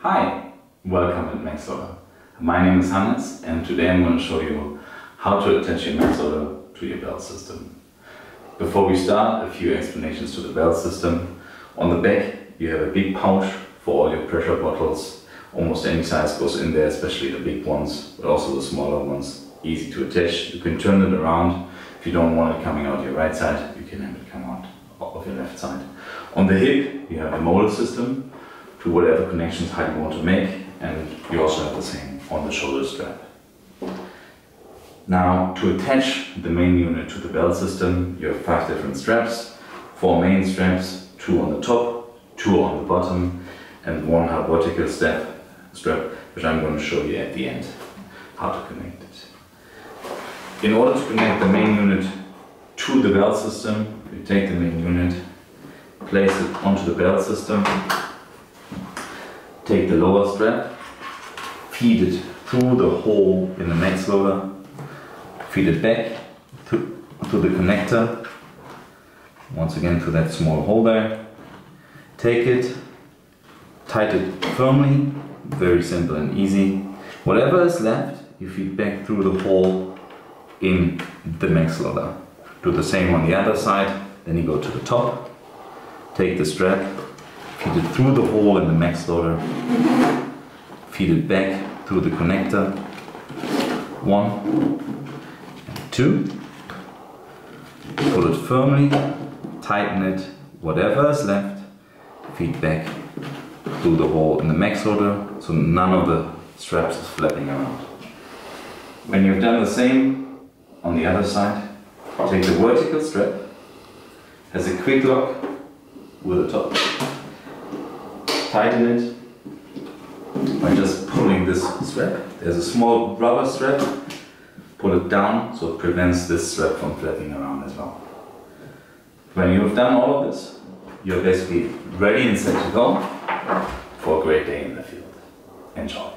Hi, welcome at MaxLoader. My name is Hannes and today I'm going to show you how to attach your MaxLoader to your belt system. Before we start, a few explanations to the belt system. On the back you have a big pouch for all your pressure bottles. Almost any size goes in there, especially the big ones, but also the smaller ones. Easy to attach. You can turn it around. If you don't want it coming out your right side, you can have it come out of your left side. On the hip you have the motor system to whatever connections height you want to make, and you also have the same on the shoulder strap. Now, to attach the main unit to the belt system, you have 5 different straps, 4 main straps, 2 on the top, 2 on the bottom, and 1 vertical strap, which I'm going to show you at the end how to connect it. In order to connect the main unit to the belt system, you take the main unit, place it onto the belt system, take the lower strap, feed it through the hole in the MaxLoader, feed it back to the connector, once again to that small hole there, take it, tighten it firmly, very simple and easy. Whatever is left, you feed back through the hole in the MaxLoader. Do the same on the other side, then you go to the top, take the strap, feed it through the hole in the MaxLoader, feed it back through the connector, 1 and 2, pull it firmly, tighten it, whatever is left, feed back through the hole in the MaxLoader, so none of the straps is flapping around. When you've done the same on the other side, take the vertical strap, has a quick lock with a top, tighten it by just pulling this strap. There's a small rubber strap, pull it down so it prevents this strap from flapping around as well. When you've done all of this, you're basically ready and set to go for a great day in the field. Enjoy!